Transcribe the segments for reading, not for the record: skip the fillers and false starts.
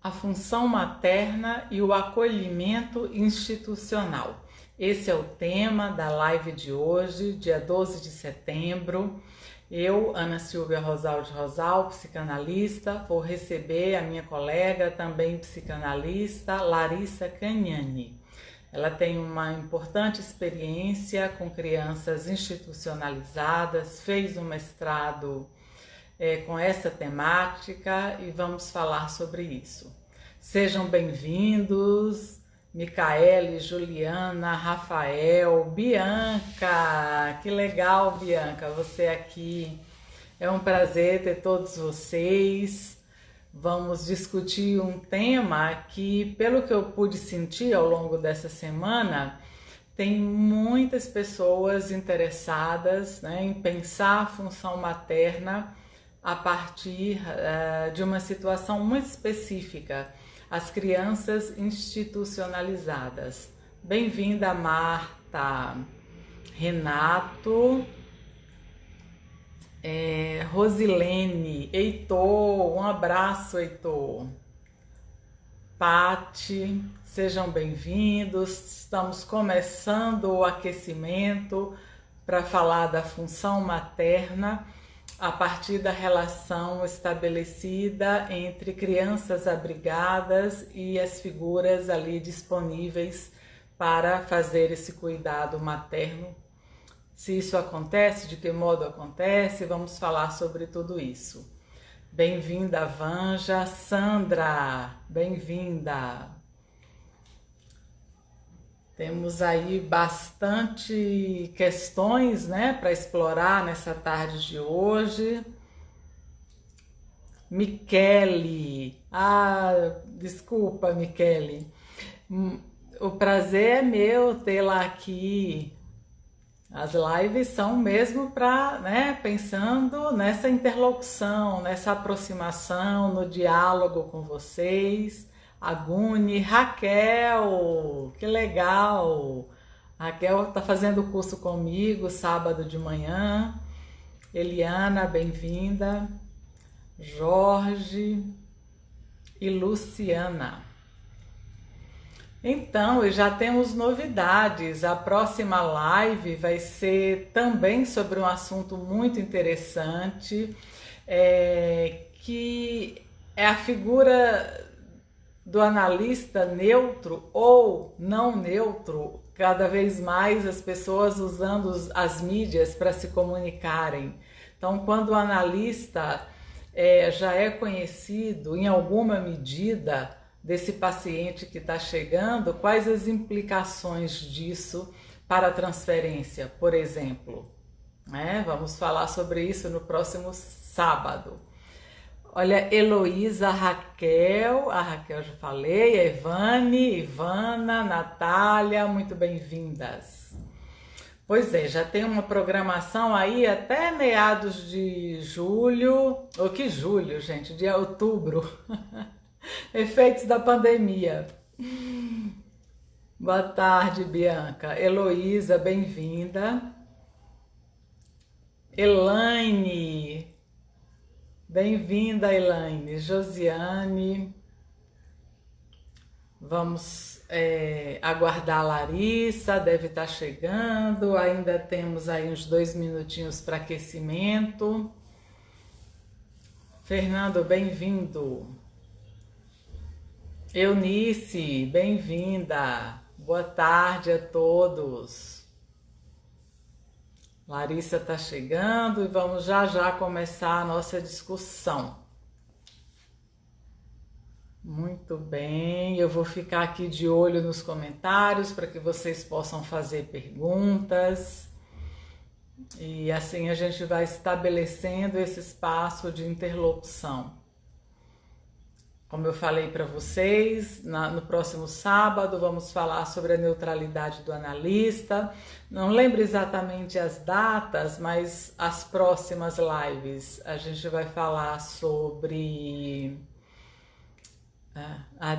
a função materna e o acolhimento institucional. Esse é o tema da live de hoje, dia 12 de setembro. Eu, Ana Silvia Rosal de Rosal, psicanalista, vou receber a minha colega, também psicanalista, Larissa Cagnani. Ela tem uma importante experiência com crianças institucionalizadas, fez um mestrado com essa temática e vamos falar sobre isso. Sejam bem-vindos, Micaele, Juliana, Rafael, Bianca, que legal, Bianca, você aqui. É um prazer ter todos vocês. Vamos discutir um tema que, pelo que eu pude sentir ao longo dessa semana, tem muitas pessoas interessadas, né, em pensar a função materna a partir de uma situação muito específica, as crianças institucionalizadas. Bem-vinda, Marta, Renato, Rosilene, Heitor, um abraço, Heitor, Pati, sejam bem-vindos. Estamos começando o aquecimento para falar da função materna a partir da relação estabelecida entre crianças abrigadas e as figuras ali disponíveis para fazer esse cuidado materno. Se isso acontece, de que modo acontece, vamos falar sobre tudo isso. Bem-vinda, Vanja. Sandra, bem-vinda. Temos aí bastante questões, né, para explorar nessa tarde de hoje. Michele, desculpa, Michele. O prazer é meu tê-la aqui. As lives são mesmo para, né, pensando nessa interlocução, nessa aproximação, no diálogo com vocês. Agune, Raquel, que legal! Raquel está fazendo o curso comigo sábado de manhã. Eliana, bem-vinda. Jorge e Luciana. Então, já temos novidades. A próxima live vai ser também sobre um assunto muito interessante, que é a figura do analista neutro ou não neutro, cada vez mais as pessoas usando as mídias para se comunicarem. Então, quando o analista já é conhecido em alguma medida desse paciente que está chegando, quais as implicações disso para a transferência, por exemplo? Vamos falar sobre isso no próximo sábado. Olha, Heloísa, a Raquel já falei, a Ivane, Ivana, Natália, muito bem-vindas. Pois é, já tem uma programação aí até meados de julho, ou que julho, gente, de outubro, efeitos da pandemia. Boa tarde, Bianca. Heloísa, bem-vinda. Elaine, bem-vinda, Elaine. Josiane, vamos aguardar a Larissa, deve estar chegando, ainda temos aí uns 2 minutinhos para aquecimento. Fernando, bem-vindo. Eunice, bem-vinda. Boa tarde a todos. Larissa está chegando e vamos já começar a nossa discussão. Muito bem, eu vou ficar aqui de olho nos comentários para que vocês possam fazer perguntas. E assim a gente vai estabelecendo esse espaço de interlocução. Como eu falei para vocês, no próximo sábado vamos falar sobre a neutralidade do analista. Não lembro exatamente as datas, mas as próximas lives a gente vai falar sobre...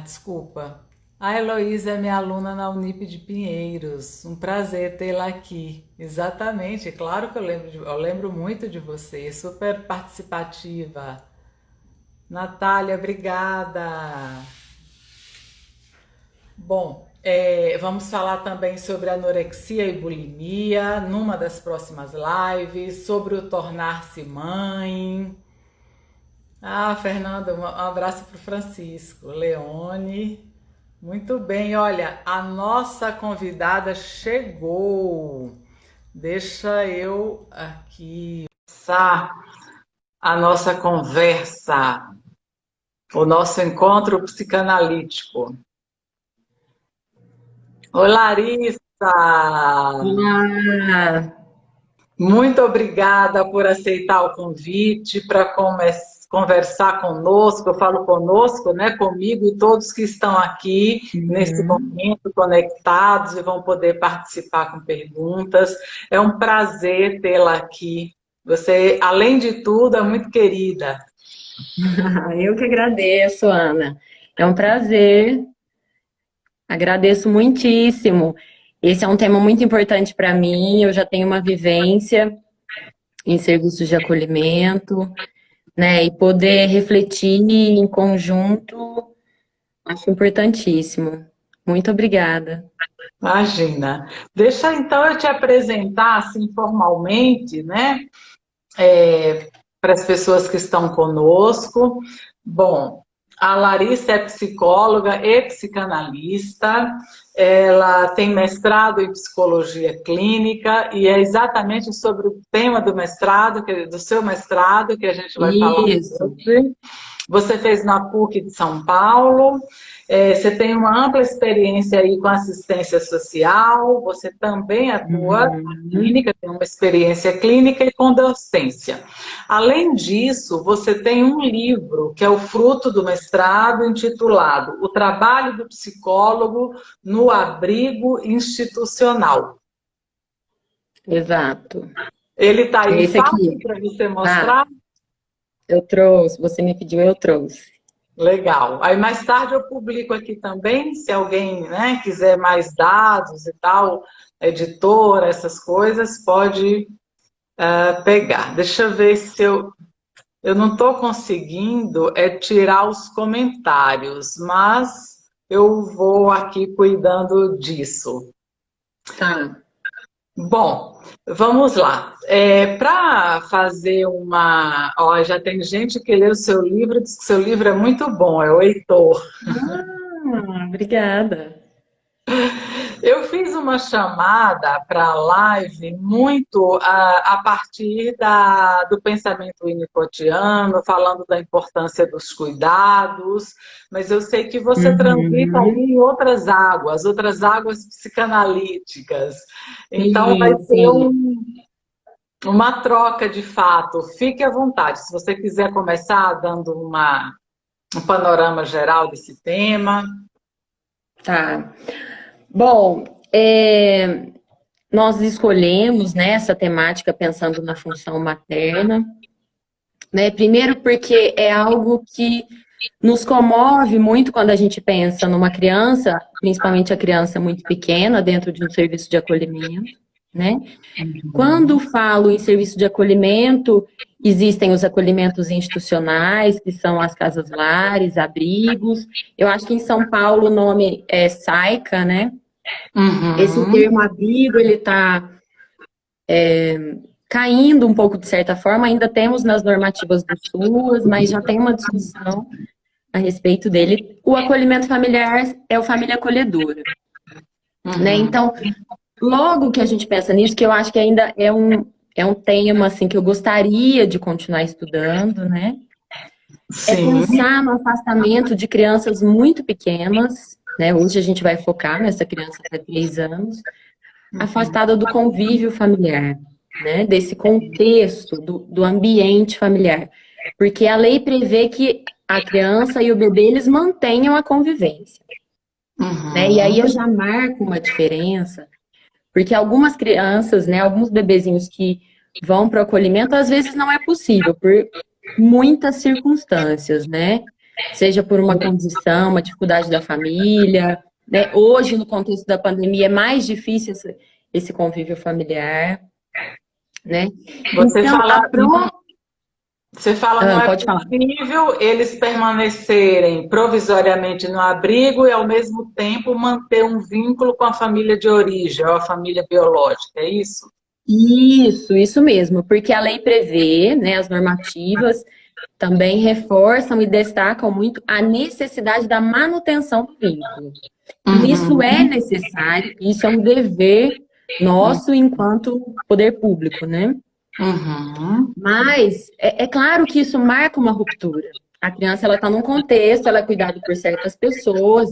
desculpa. A Heloísa é minha aluna na Unip de Pinheiros. Um prazer tê-la aqui. Exatamente, claro que eu lembro muito de você, super participativa. Natália, obrigada. Bom, vamos falar também sobre anorexia e bulimia numa das próximas lives, sobre o tornar-se mãe. Ah, Fernanda, um abraço para o Francisco, Leone. Muito bem, olha, a nossa convidada chegou. Deixa eu aqui começar a nossa conversa, o nosso encontro psicanalítico. Oi, Larissa! Olá! Muito obrigada por aceitar o convite para conversar conosco. Eu falo conosco, né? Comigo e todos que estão aqui nesse Uhum. momento conectados e vão poder participar com perguntas. É um prazer tê-la aqui. Você, além de tudo, é muito querida. Eu que agradeço, Ana. É um prazer, agradeço muitíssimo. Esse é um tema muito importante para mim. Eu já tenho uma vivência em serviços de acolhimento, né? E poder refletir em conjunto, acho importantíssimo. Muito obrigada. Imagina. Deixa então eu te apresentar assim formalmente, né? Para as pessoas que estão conosco. Bom, a Larissa é psicóloga e psicanalista, ela tem mestrado em psicologia clínica e é exatamente sobre o tema do mestrado, do seu mestrado, que a gente vai falar Isso. hoje. Você fez na PUC de São Paulo, você tem uma ampla experiência aí com assistência social, você também atua na Uhum. clínica, tem uma experiência clínica e com docência. Além disso, você tem um livro que é o fruto do mestrado, intitulado O Trabalho do Psicólogo no Abrigo Institucional. Exato. Ele está aí Esse fácil aqui. para você Ah, mostrar? eu trouxe. Você me pediu, eu trouxe. Legal. Aí mais tarde eu publico aqui também, se alguém, né, quiser mais dados e tal, editora, essas coisas, pode pegar. Deixa eu ver se eu não estou conseguindo tirar os comentários, mas eu vou aqui cuidando disso. Tá. Bom, vamos lá. Para fazer uma. Ó, já tem gente que lê o seu livro, diz que seu livro é muito bom, é o Heitor. Obrigada. Eu fiz uma chamada para a live muito a partir do pensamento winnicottiano, falando da importância dos cuidados, mas eu sei que você transita aí Uhum. em outras águas psicanalíticas. Então vai Sim, ter sim. uma troca de fato. Fique à vontade, se você quiser começar dando um panorama geral desse tema. Tá. Bom, nós escolhemos, né, essa temática pensando na função materna, né? Primeiro porque é algo que nos comove muito quando a gente pensa numa criança, principalmente a criança muito pequena, dentro de um serviço de acolhimento, né? Quando falo em serviço de acolhimento, existem os acolhimentos institucionais, que são as casas-lares, abrigos. Eu acho que em São Paulo o nome é SAICA, né? Esse Uhum, termo abrigo, ele está caindo um pouco de certa forma, ainda temos nas normativas do SUS, mas já tem uma discussão a respeito dele. O acolhimento familiar é o família acolhedora, né? uhum. Então, logo que a gente pensa nisso, que eu acho que ainda é um tema assim que eu gostaria de continuar estudando, né? É Sim. pensar no afastamento de crianças muito pequenas, né? Hoje a gente vai focar nessa criança até 3 anos, afastada do convívio familiar, né? Desse contexto, do ambiente familiar. Porque a lei prevê que a criança e o bebê, eles mantenham a convivência, né? E aí eu Uhum. já marco uma diferença, porque algumas crianças, né, alguns bebezinhos que vão para o acolhimento, às vezes não é possível, por muitas circunstâncias, né? Seja por uma condição, uma dificuldade da família, né? Hoje, no contexto da pandemia, é mais difícil esse convívio familiar, né? Você Então, fala. Você fala, não é Pode falar. possível eles permanecerem provisoriamente no abrigo e, ao mesmo tempo, manter um vínculo com a família de origem, ou a família biológica, é isso? Isso mesmo, porque a lei prevê, né, as normativas também reforçam e destacam muito a necessidade da manutenção do vínculo. E isso é Uhum, necessário, isso é um dever nosso enquanto poder público, né? uhum, Mas é claro que isso marca uma ruptura. A criança ela está num contexto, ela é cuidada por certas pessoas,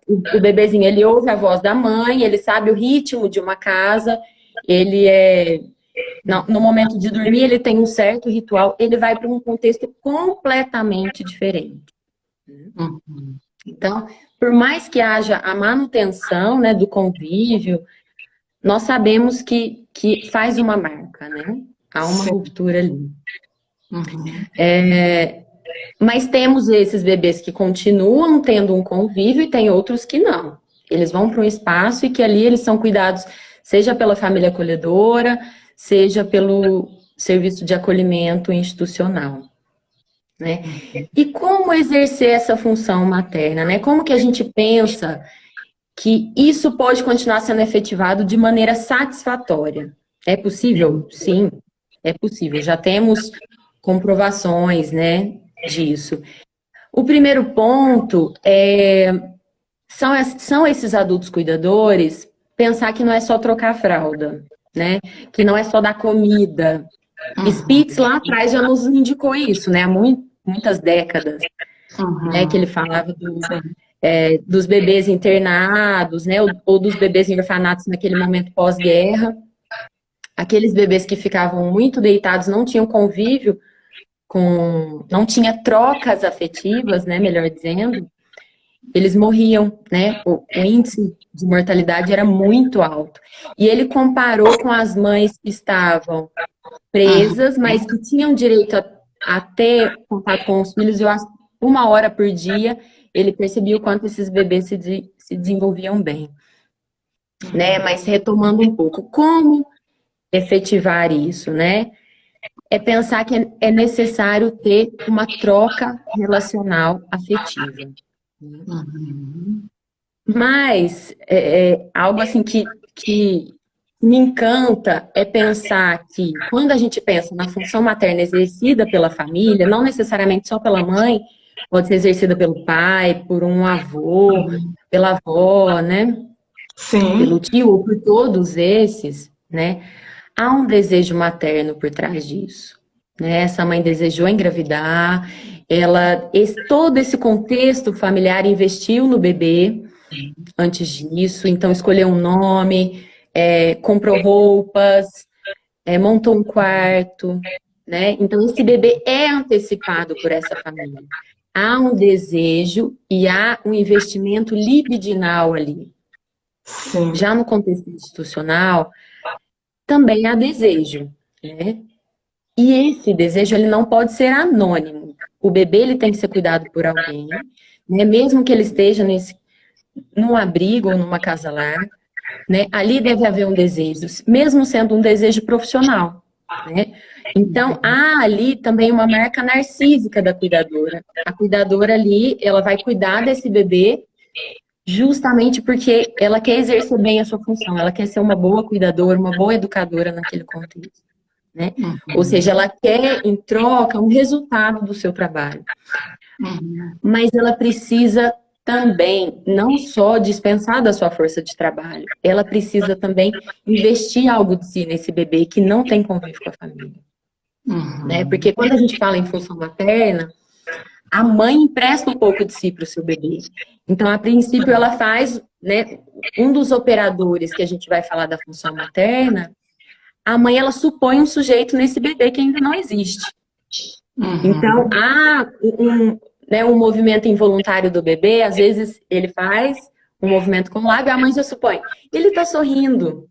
o bebezinho ele ouve a voz da mãe, ele sabe o ritmo de uma casa, ele no momento de dormir ele tem um certo ritual, ele vai para um contexto completamente diferente. uhum. Então, por mais que haja a manutenção, né, do convívio, nós sabemos que faz uma marca, né? Há uma Sim. ruptura ali. Uhum. Mas temos esses bebês que continuam tendo um convívio e tem outros que não. Eles vão para um espaço e que ali eles são cuidados, seja pela família acolhedora, seja pelo serviço de acolhimento institucional, né? E como exercer essa função materna, né? Como que a gente pensa que isso pode continuar sendo efetivado de maneira satisfatória? É possível? Sim, é possível. Já temos comprovações, né, disso. O primeiro ponto são esses adultos cuidadores pensar que não é só trocar a fralda, né? Que não é só dar comida. Spitz lá atrás já nos indicou isso, né? Há muitas décadas, né? Que ele Uhum. falava Sim. dos bebês internados, né? Ou dos bebês em orfanatos naquele momento pós-guerra. Aqueles bebês que ficavam muito deitados, não tinham convívio não tinha trocas afetivas, né? Melhor dizendo. Eles morriam, né? O índice de mortalidade era muito alto. E ele comparou com as mães que estavam presas, mas que tinham direito a ter contato com os filhos, eu acho, 1 hora por dia, ele percebia o quanto esses bebês se desenvolviam bem, né? Mas retomando um pouco, como efetivar isso, né? É pensar que é necessário ter uma troca relacional afetiva. Uhum. Mas algo assim que me encanta é pensar que quando a gente pensa na função materna exercida pela família, não necessariamente só pela mãe, pode ser exercida pelo pai, por um avô, pela avó, né? Pelo Sim. tio, ou por todos esses, né? Há um desejo materno por trás disso, né? Essa mãe desejou engravidar, todo esse contexto familiar investiu no bebê antes disso, então escolheu um nome, comprou roupas, montou um quarto, né? Então esse bebê é antecipado por essa família. Há um desejo e há um investimento libidinal ali. Sim. Já no contexto institucional, também há desejo, né? E esse desejo ele não pode ser anônimo. O bebê ele tem que ser cuidado por alguém, né? Mesmo que ele esteja num abrigo ou numa casa-lar, né? Ali deve haver um desejo, mesmo sendo um desejo profissional, né? Então, há ali também uma marca narcísica da cuidadora. A cuidadora ali, ela vai cuidar desse bebê justamente porque ela quer exercer bem a sua função, ela quer ser uma boa cuidadora, uma boa educadora naquele contexto, né? Ou seja, ela quer, em troca, um resultado do seu trabalho. Uhum. Mas ela precisa também não só dispensar da sua força de trabalho, ela precisa também investir algo de si nesse bebê que não tem convívio com a família, né? Uhum. Porque quando a gente fala em função materna, a mãe empresta um pouco de si para o seu bebê. Então, a princípio, ela faz, né? Um dos operadores que a gente vai falar da função materna, a mãe ela supõe um sujeito nesse bebê que ainda não existe. Então, Uhum. há né, um movimento involuntário do bebê, às vezes ele faz um movimento com o lábio, a mãe já supõe. Ele está sorrindo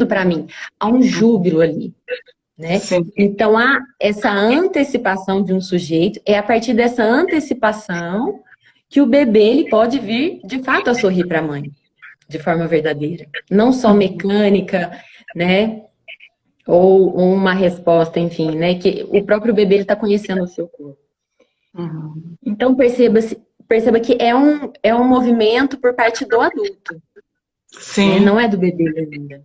para mim. Há um júbilo ali, né? Sim. Então, há essa antecipação de um sujeito, é a partir dessa antecipação que o bebê ele pode vir, de fato, a sorrir para a mãe, de forma verdadeira. Não só mecânica, né? ou uma resposta, enfim, né? Que o próprio bebê está conhecendo o seu corpo. Uhum. Então, perceba que é um movimento por parte do adulto, né? Sim. Não é do bebê ainda.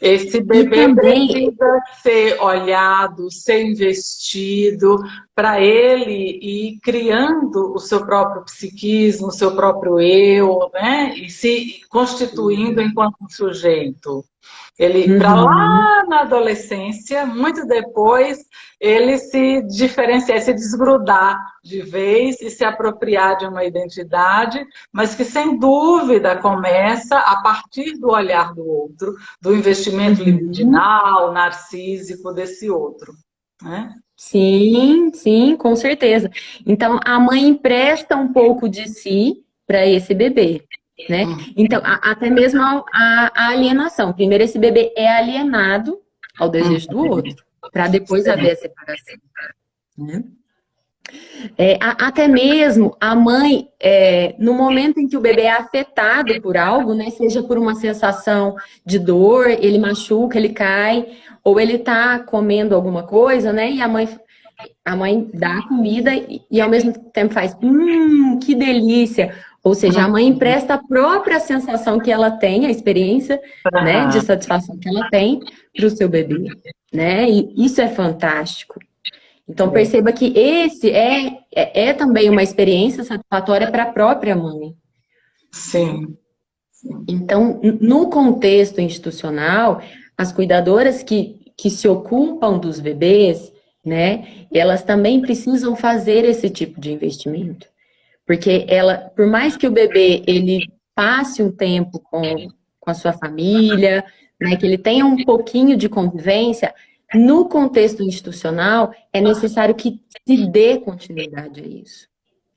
Esse E bebê também, precisa ser olhado, ser investido para ele ir criando o seu próprio psiquismo, o seu próprio eu, né? E se constituindo enquanto um sujeito. Ele, para uhum, lá na adolescência, muito depois, ele se diferenciar, se desgrudar de vez e se apropriar de uma identidade, mas que sem dúvida começa a partir do olhar do outro, do investimento uhum, libidinal, narcísico desse outro, né? sim, sim, com certeza. Então, a mãe empresta um pouco de si para esse bebê, né? Então, até mesmo a alienação. Primeiro, esse bebê é alienado ao desejo do outro, para depois haver a separação, né? Até mesmo a mãe, no momento em que o bebê é afetado por algo, né, seja por uma sensação de dor, ele machuca, ele cai, ou ele tá comendo alguma coisa, né, e a mãe dá a comida e ao mesmo tempo faz, que delícia. Ou seja, a mãe empresta a própria sensação que ela tem, a experiência, né, de satisfação que ela tem para o seu bebê, né, e isso é fantástico. Então, perceba que esse é também uma experiência satisfatória para a própria mãe. Sim. Então, no contexto institucional, as cuidadoras que se ocupam dos bebês, né, elas também precisam fazer esse tipo de investimento. Porque por mais que o bebê, ele passe um tempo com a sua família, né, que ele tenha um pouquinho de convivência, no contexto institucional, é necessário que se dê continuidade a isso.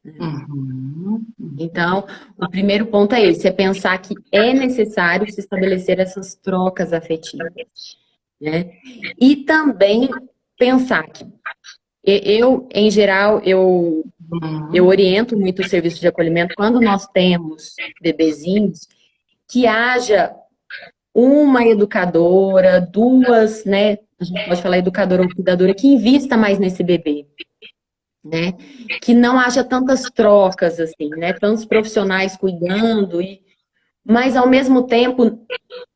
Uhum. Então, o primeiro ponto é esse, é pensar que é necessário se estabelecer essas trocas afetivas, né? E também pensar que eu, em geral, eu oriento muito o serviço de acolhimento quando nós temos bebezinhos, que haja uma educadora, duas, né? A gente pode falar educadora ou cuidadora que invista mais nesse bebê, né? Que não haja tantas trocas assim, né? Tantos profissionais cuidando mas ao mesmo tempo,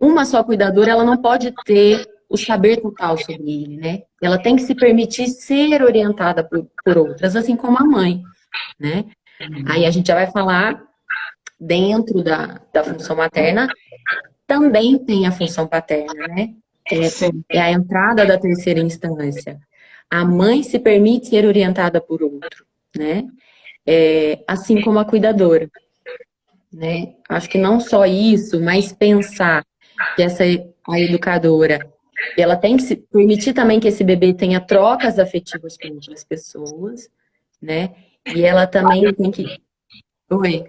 uma só cuidadora, ela não pode ter o saber total sobre ele, né? Ela tem que se permitir ser orientada por outras, assim como a mãe, né? Aí a gente já vai falar dentro da função materna, também tem a função paterna, né? Sim. É a entrada da terceira instância. A mãe se permite ser orientada por outro, né? Assim como a cuidadora, né? Acho que não só isso, mas pensar que a educadora, ela tem que se permitir também que esse bebê tenha trocas afetivas com outras pessoas, né? E ela também tem que... Oi.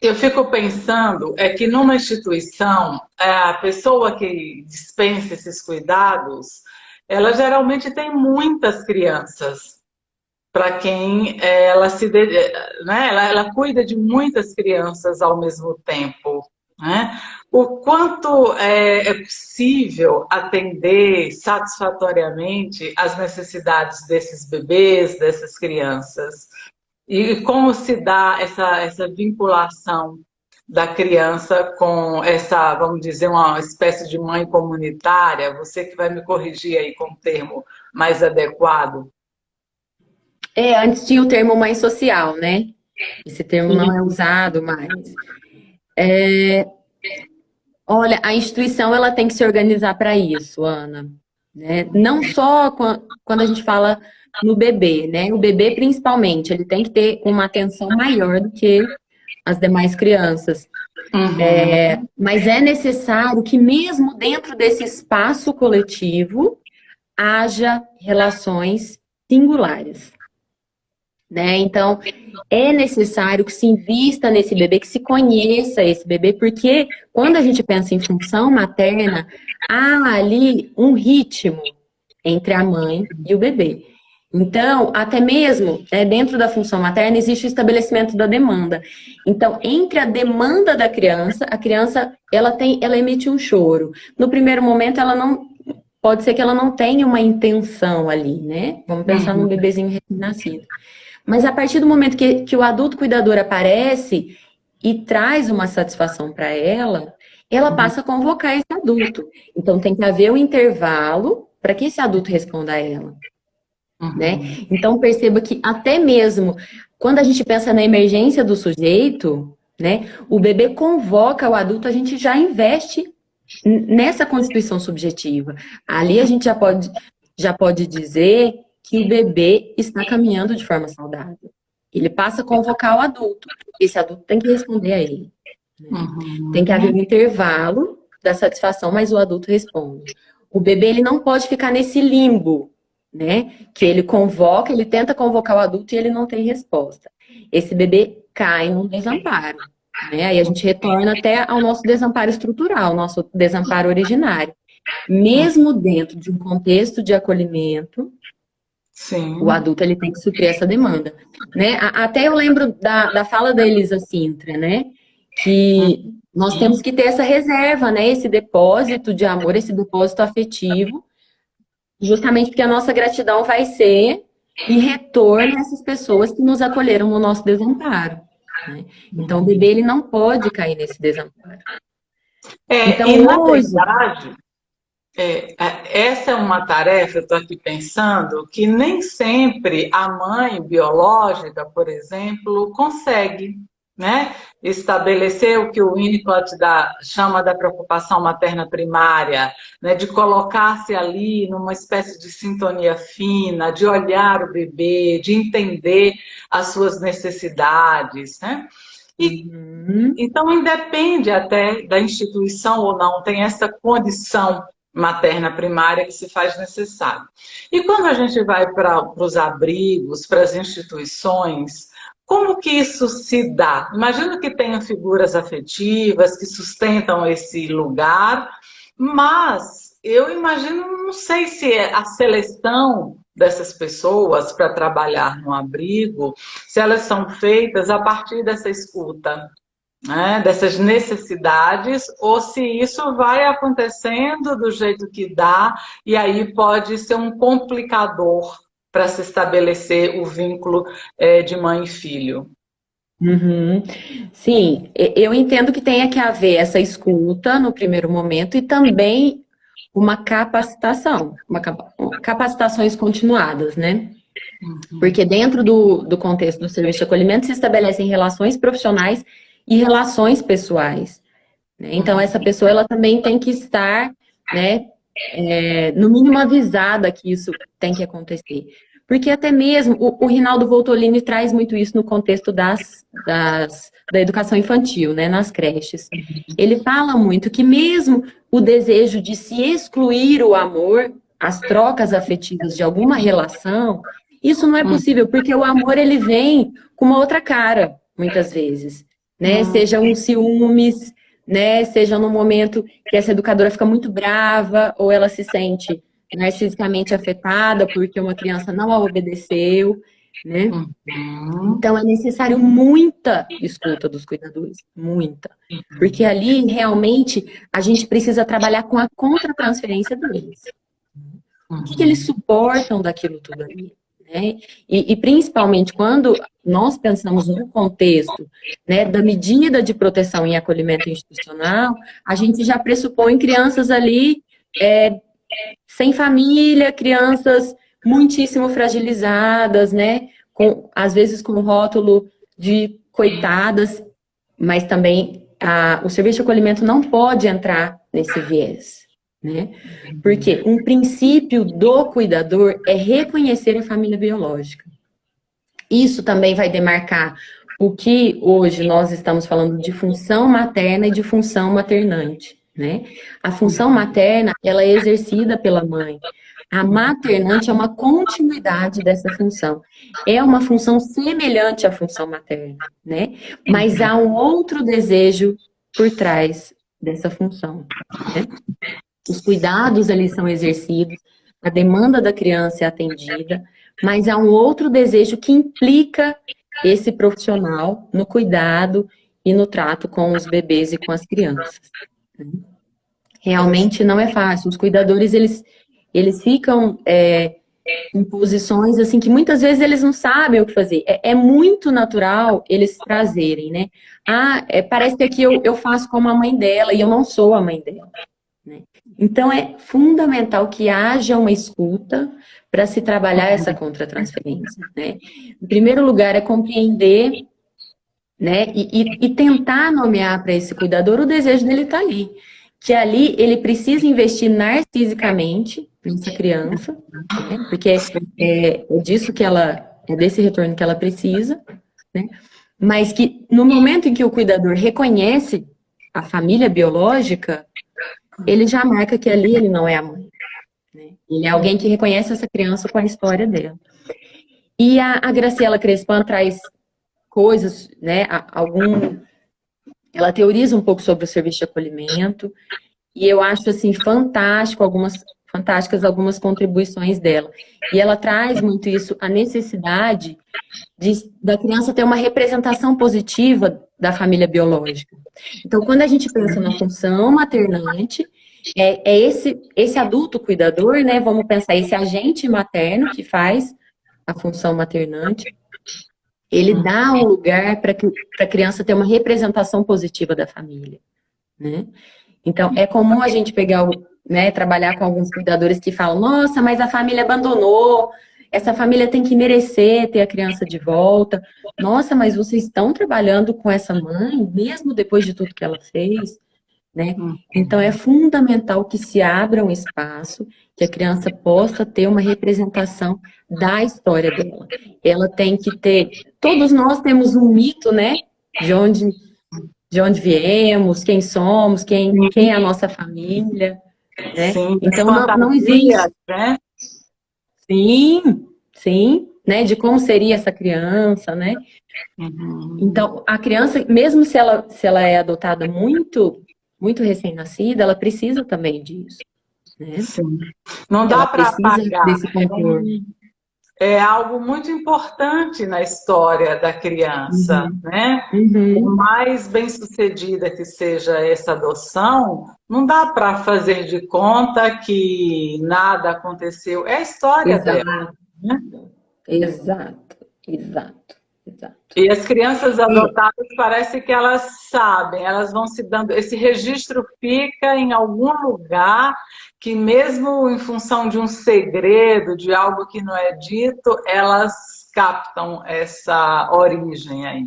Eu fico pensando que numa instituição, a pessoa que dispensa esses cuidados, ela geralmente tem muitas crianças para quem né, ela cuida de muitas crianças ao mesmo tempo, né? O quanto é possível atender satisfatoriamente as necessidades desses bebês, dessas crianças? E como se dá essa vinculação da criança com essa, vamos dizer, uma espécie de mãe comunitária? Você que vai me corrigir aí com o termo mais adequado. Antes tinha o termo mãe social, né? Esse termo não é usado mais. Olha, a instituição ela tem que se organizar para isso, Ana. Né? Não só quando a gente fala no bebê, né? O bebê, principalmente, ele tem que ter uma atenção maior do que as demais crianças. Uhum. Mas é necessário que, mesmo dentro desse espaço coletivo, haja relações singulares. Né? Então, é necessário que se invista nesse bebê, que se conheça esse bebê, porque quando a gente pensa em função materna, há ali um ritmo entre a mãe e o bebê. Então, até mesmo dentro da função materna, existe o estabelecimento da demanda. Então, entre a demanda da criança, a criança ela emite um choro. No primeiro momento, ela pode ser que ela não tenha uma intenção ali, né? Vamos pensar num bebezinho recém-nascido. Mas a partir do momento que o adulto cuidador aparece e traz uma satisfação para ela, ela passa a convocar esse adulto. Então tem que haver um intervalo para que esse adulto responda a ela, né? Então perceba que até mesmo quando a gente pensa na emergência do sujeito, né, o bebê convoca o adulto, a gente já investe nessa constituição subjetiva. Ali a gente já pode dizer que o bebê está caminhando de forma saudável. Ele passa a convocar o adulto. Esse adulto tem que responder a ele. Né? Tem que haver um intervalo da satisfação, mas o adulto responde. O bebê ele não pode ficar nesse limbo, né? Que ele convoca, ele tenta convocar o adulto e ele não tem resposta. Esse bebê cai num desamparo. Né? Aí a gente retorna até ao nosso desamparo estrutural, nosso desamparo originário. Mesmo dentro de um contexto de acolhimento, sim, o adulto ele tem que suprir essa demanda. Né? Até eu lembro da fala da Elisa Sintra, né? Que nós temos que ter essa reserva, né? Esse depósito de amor, esse depósito afetivo, justamente porque a nossa gratidão vai ser em retorno a essas pessoas que nos acolheram no nosso desamparo. Né? Então, o bebê ele não pode cair nesse desamparo. Então, e na verdade, essa é uma tarefa, eu estou aqui pensando, que nem sempre a mãe biológica, por exemplo, consegue, né, estabelecer o que o Winnicott chama da preocupação materna primária, né, de colocar-se ali numa espécie de sintonia fina, de olhar o bebê, de entender as suas necessidades, né? Então, independe até da instituição ou não, tem essa condição materna primária que se faz necessário. E quando a gente vai para os abrigos, para as instituições, como que isso se dá? Imagino que tenham figuras afetivas que sustentam esse lugar, mas eu imagino, não sei se a seleção dessas pessoas para trabalhar no abrigo, se elas são feitas a partir dessa escuta, né, dessas necessidades, ou se isso vai acontecendo do jeito que dá, e aí pode ser um complicador para se estabelecer o vínculo de mãe e filho. Sim, eu entendo que tenha que haver essa escuta no primeiro momento e também uma capacitação, capacitações continuadas, né? Porque dentro do contexto do serviço de acolhimento se estabelecem relações profissionais e relações pessoais. Né? Então, essa pessoa ela também tem que estar, né, no mínimo avisada que isso tem que acontecer. Porque até mesmo o Rinaldo Voltolini traz muito isso no contexto da educação infantil, né, nas creches. Ele fala muito que mesmo o desejo de se excluir o amor, as trocas afetivas de alguma relação, isso não é possível, porque o amor ele vem com uma outra cara, muitas vezes. Né? Seja um ciúmes, né? Seja no momento que essa educadora fica muito brava, ou ela se sente narcisicamente afetada porque uma criança não a obedeceu, né? Então é necessário muita escuta dos cuidadores, muita. Porque ali, realmente, a gente precisa trabalhar com a contratransferência deles. O que eles suportam daquilo tudo ali? Né? E principalmente quando nós pensamos no contexto, né, da medida de proteção e acolhimento institucional, a gente já pressupõe crianças ali sem família, crianças muitíssimo fragilizadas, né, às vezes com o rótulo de coitadas, mas também o serviço de acolhimento não pode entrar nesse viés. Né? Porque um princípio do cuidador é reconhecer a família biológica. Isso também vai demarcar o que hoje nós estamos falando de função materna e de função maternante. Né? A função materna ela é exercida pela mãe. A maternante é uma continuidade dessa função. É uma função semelhante à função materna, né? Mas há um outro desejo por trás dessa função. Né? Os cuidados ali são exercidos, a demanda da criança é atendida, mas há um outro desejo que implica esse profissional no cuidado e no trato com os bebês e com as crianças. Realmente não é fácil. Os cuidadores, eles eles ficam em posições assim que muitas vezes eles não sabem o que fazer. É muito natural eles trazerem, né? Parece que aqui eu faço como a mãe dela e eu não sou a mãe dela, né? Então é fundamental que haja uma escuta para se trabalhar essa contratransferência, né? Em primeiro lugar, é compreender, né? E tentar nomear para esse cuidador o desejo dele estar ali. Que ali ele precisa investir narcisicamente nessa criança, né? Porque é disso que é desse retorno que ela precisa, né? Mas que no momento em que o cuidador reconhece a família biológica, ele já marca que ali ele não é a mãe, né? Ele é alguém que reconhece essa criança com a história dela. E a Graciela Crespan traz coisas, né? Ela teoriza um pouco sobre o serviço de acolhimento, e eu acho, assim, fantásticas algumas contribuições dela. E ela traz muito isso, a necessidade da criança ter uma representação positiva da família biológica. Então, quando a gente pensa na função maternante, esse adulto cuidador, né? Vamos pensar, esse agente materno que faz a função maternante, ele dá um lugar para a criança ter uma representação positiva da família, né? Então, é comum a gente pegar, né, trabalhar com alguns cuidadores que falam, nossa, mas a família abandonou, essa família tem que merecer ter a criança de volta. Nossa, mas vocês estão trabalhando com essa mãe, mesmo depois de tudo que ela fez, né? Então, é fundamental que se abra um espaço, que a criança possa ter uma representação da história dela. Ela tem que ter... Todos nós temos um mito, né? De onde viemos, quem somos, quem é a nossa família, né? Sim, então, não existe... Né? Sim, né? De como seria essa criança, né? Uhum. Então, a criança, mesmo se ela é adotada muito recém-nascida, ela precisa também disso, né? Sim. Não dá para apagar. Desse controle. É algo muito importante na história da criança, né? Por mais bem-sucedida que seja essa adoção, não dá para fazer de conta que nada aconteceu. É a história dela, né? Exato. E as crianças adotadas parece que elas sabem, elas vão se dando, esse registro fica em algum lugar que mesmo em função de um segredo, de algo que não é dito, elas captam essa origem aí.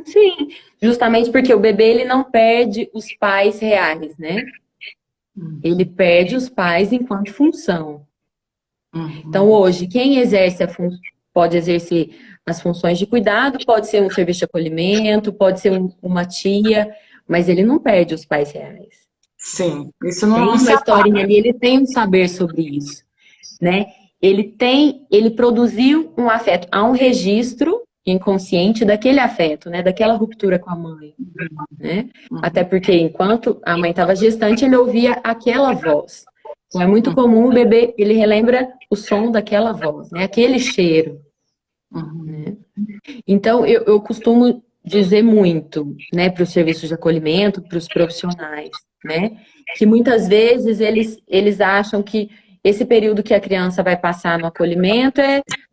Sim, justamente porque o bebê ele não perde os pais reais, né? Ele perde os pais enquanto função. Então hoje, quem exerce pode exercer as funções de cuidado, pode ser um serviço de acolhimento, pode ser uma tia, mas ele não perde os pais reais. Sim, isso não tem uma historinha ali, ele tem um saber sobre isso, né? Ele produziu um afeto, há um registro inconsciente daquele afeto, né? Daquela ruptura com a mãe, né? Até porque enquanto a mãe estava gestante, ele ouvia aquela voz. Então é muito comum o bebê, ele relembra o som daquela voz, né? Aquele cheiro. Né? Então, eu costumo dizer muito, né, para os serviços de acolhimento, para os profissionais, né, que muitas vezes eles acham que esse período que a criança vai passar no acolhimento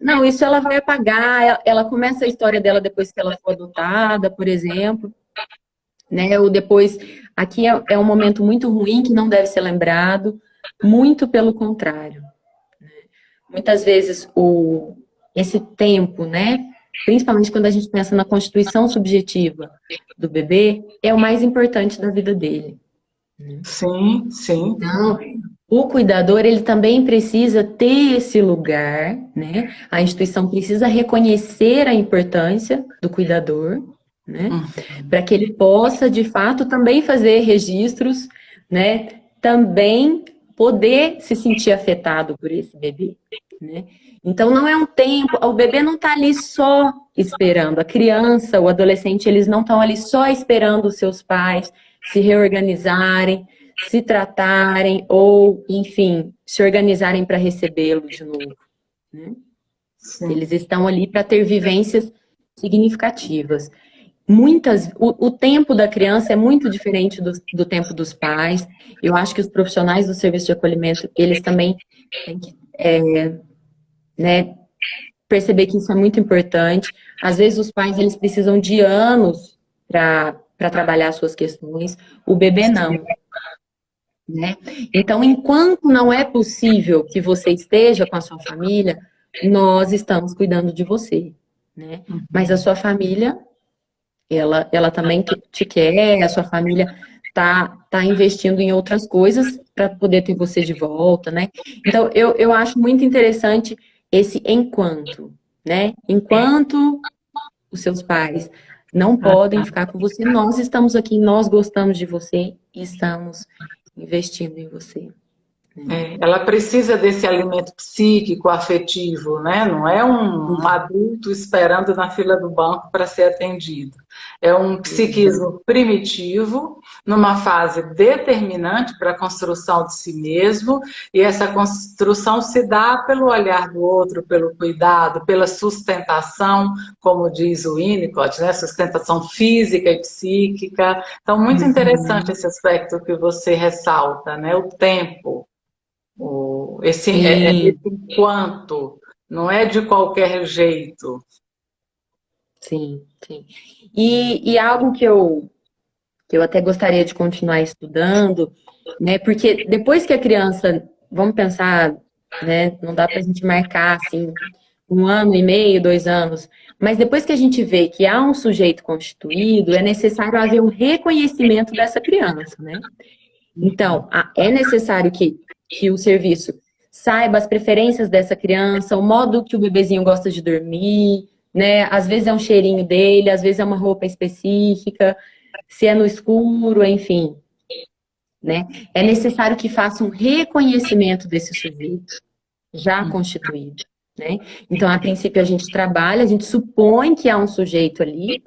não, isso ela vai apagar, ela começa a história dela depois que ela for adotada, por exemplo, né, ou depois, aqui é um momento muito ruim que não deve ser lembrado, muito pelo contrário. Né? Muitas vezes esse tempo, né, principalmente quando a gente pensa na constituição subjetiva do bebê, é o mais importante da vida dele. Sim. Então, o cuidador, ele também precisa ter esse lugar, né? A instituição precisa reconhecer a importância do cuidador, né? Para que ele possa, de fato, também fazer registros, né? Também poder se sentir afetado por esse bebê, né? Então, não é um tempo, o bebê não está ali só esperando, a criança, o adolescente, eles não estão ali só esperando os seus pais se reorganizarem, se tratarem ou, enfim, se organizarem para recebê-lo de novo. Né? Eles estão ali para ter vivências significativas. o tempo da criança é muito diferente do tempo dos pais. Eu acho que os profissionais do serviço de acolhimento, eles também têm que, né, perceber que isso é muito importante. Às vezes os pais, eles precisam de anos para trabalhar suas questões, o bebê não, né? Então, enquanto não é possível que você esteja com a sua família, nós estamos cuidando de você, né? Mas a sua família, ela também te quer, a sua família tá investindo em outras coisas para poder ter você de volta, né? Então, eu acho muito interessante esse enquanto, né? Enquanto os seus pais não podem ficar com você, nós estamos aqui, nós gostamos de você e estamos investindo em você. Ela precisa desse alimento psíquico, afetivo, né? Não é um adulto esperando na fila do banco para ser atendido. É um psiquismo primitivo, numa fase determinante para a construção de si mesmo, e essa construção se dá pelo olhar do outro, pelo cuidado, pela sustentação, como diz o Winnicott, né? Sustentação física e psíquica. Então, muito interessante esse aspecto que você ressalta, né? O tempo. Esse enquanto, não é de qualquer jeito. Sim, sim. E algo que eu até gostaria de continuar estudando, né? Porque depois que a criança, vamos pensar, né? Não dá para a gente marcar assim, 1 ano e meio, 2 anos, mas depois que a gente vê que há um sujeito constituído, é necessário haver um reconhecimento dessa criança, né? Então, é necessário que o serviço saiba as preferências dessa criança, o modo que o bebezinho gosta de dormir, né? Às vezes é um cheirinho dele, às vezes é uma roupa específica, se é no escuro, enfim, né? É necessário que faça um reconhecimento desse sujeito já constituído, né? Então, a princípio, a gente trabalha, a gente supõe que há um sujeito ali,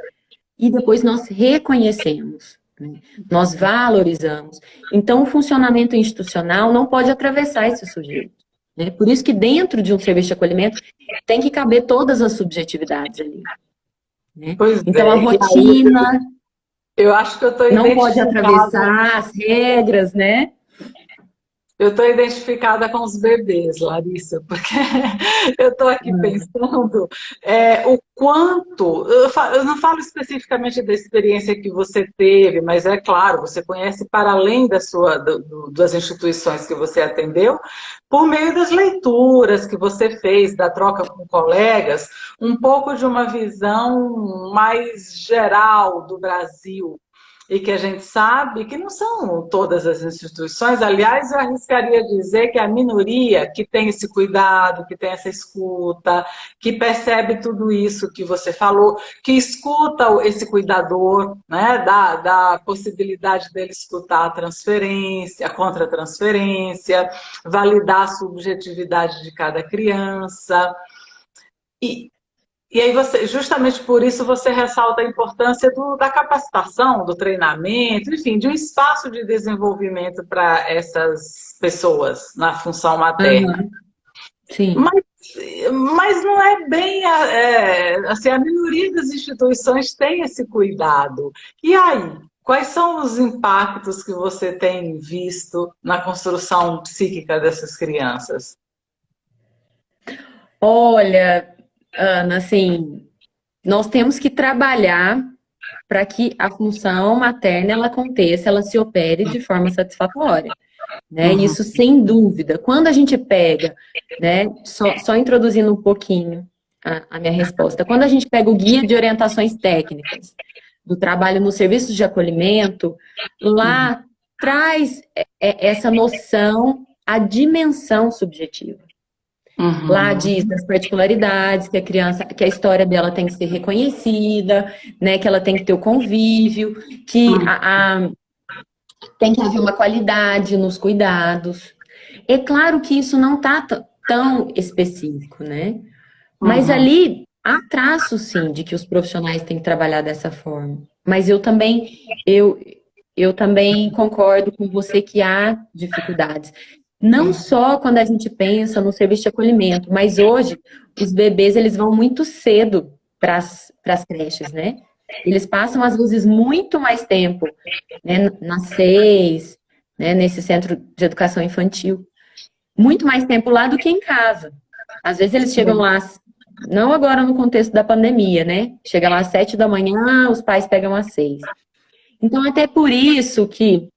e depois nós reconhecemos, né? Nós valorizamos. Então, o funcionamento institucional não pode atravessar esse sujeito, né? Por isso que dentro de um serviço de acolhimento tem que caber todas as subjetividades ali, né? Então, a rotina eu acho que eu estou não pode atravessar as regras, né? Eu estou identificada com os bebês, Larissa, porque eu estou aqui pensando o quanto. Eu não falo especificamente da experiência que você teve, mas é claro, você conhece para além das instituições que você atendeu, por meio das leituras que você fez, da troca com colegas, um pouco de uma visão mais geral do Brasil. E que a gente sabe que não são todas as instituições, aliás, eu arriscaria dizer que a minoria que tem esse cuidado, que tem essa escuta, que percebe tudo isso que você falou, que escuta esse cuidador, né, da possibilidade dele escutar a transferência, a contra-transferência, validar a subjetividade de cada criança. E aí você, justamente por isso, você ressalta a importância da capacitação, do treinamento, enfim, de um espaço de desenvolvimento para essas pessoas na função materna. Sim. Mas não é bem assim, a maioria das instituições tem esse cuidado. E aí, quais são os impactos que você tem visto na construção psíquica dessas crianças? Olha, Ana, assim, nós temos que trabalhar para que a função materna ela aconteça, ela se opere de forma satisfatória, né? Isso sem dúvida. Quando a gente pega, né? Só introduzindo um pouquinho a minha resposta. Quando a gente pega o guia de orientações técnicas do trabalho nos serviços de acolhimento, lá traz essa noção, a dimensão subjetiva. Lá diz das particularidades, que a história dela tem que ser reconhecida, né, que ela tem que ter o convívio, que tem que haver uma qualidade nos cuidados. É claro que isso não está tão específico, né? Mas ali há traços, sim, de que os profissionais têm que trabalhar dessa forma. Mas eu também concordo com você que há dificuldades. Não só quando a gente pensa no serviço de acolhimento, mas hoje os bebês eles vão muito cedo para as creches, né? Eles passam, às vezes, muito mais tempo, né, na SEIS, né, nesse centro de educação infantil, muito mais tempo lá do que em casa. Às vezes eles chegam lá, não agora no contexto da pandemia, né? Chega lá às 7 da manhã, os pais pegam às 6. Então, até por isso que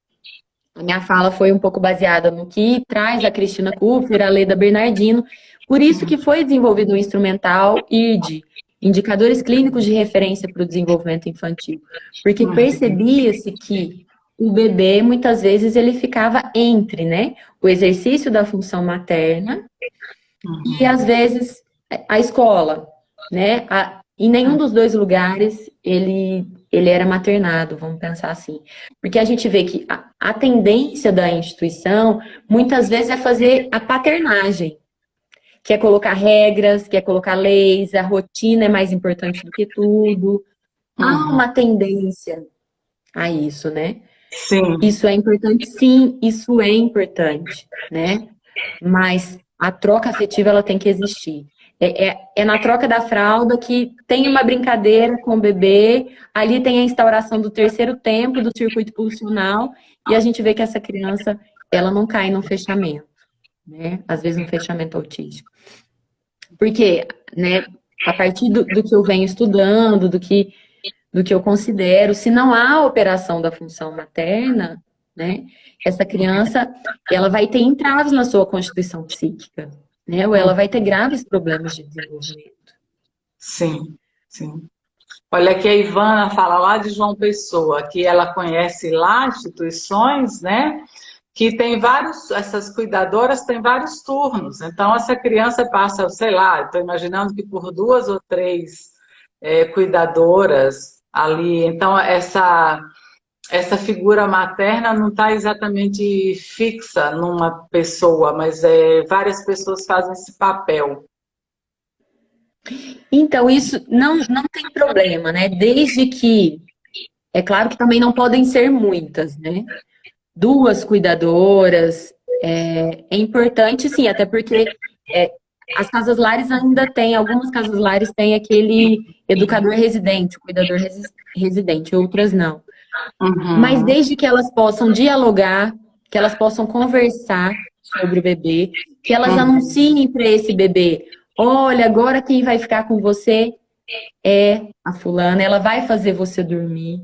a minha fala foi um pouco baseada no que traz a Cristina Kupfer, a Leda Bernardino. Por isso que foi desenvolvido o instrumental IRD, Indicadores Clínicos de Referência para o Desenvolvimento Infantil. Porque percebia-se que o bebê, muitas vezes, ele ficava entre, né, o exercício da função materna e, às vezes, a escola, né? Em nenhum dos dois lugares ele era maternado, vamos pensar assim. Porque a gente vê que a tendência da instituição, muitas vezes, é fazer a paternagem. Quer colocar regras, quer colocar leis, a rotina é mais importante do que tudo. Há uma tendência a isso, né? Sim. Isso é importante? Sim, isso é importante, né? Mas a troca afetiva, ela tem que existir. É na troca da fralda que tem uma brincadeira com o bebê, ali tem a instauração do terceiro tempo, do circuito pulsional, e a gente vê que essa criança, ela não cai num fechamento, né? Às vezes um fechamento autístico. Porque, né, a partir do que eu venho estudando, do que eu considero, se não há operação da função materna, né, essa criança, ela vai ter entraves na sua constituição psíquica, né, ou ela vai ter graves problemas de desenvolvimento. Sim, sim. Olha que a Ivana fala lá de João Pessoa, que ela conhece lá instituições, né, que tem vários, essas cuidadoras têm vários turnos, então essa criança passa, sei lá, estou imaginando que por 2 ou 3 cuidadoras ali, então essa figura materna não está exatamente fixa numa pessoa, mas várias pessoas fazem esse papel. Então, isso não tem problema, né, desde que, é claro que também não podem ser muitas, né, 2 cuidadoras, é importante sim, até porque as casas lares ainda têm, algumas casas lares têm aquele educador residente, cuidador residente, outras não. Mas desde que elas possam dialogar, que elas possam conversar sobre o bebê, que elas anunciem para esse bebê, olha, agora quem vai ficar com você é a fulana, ela vai fazer você dormir,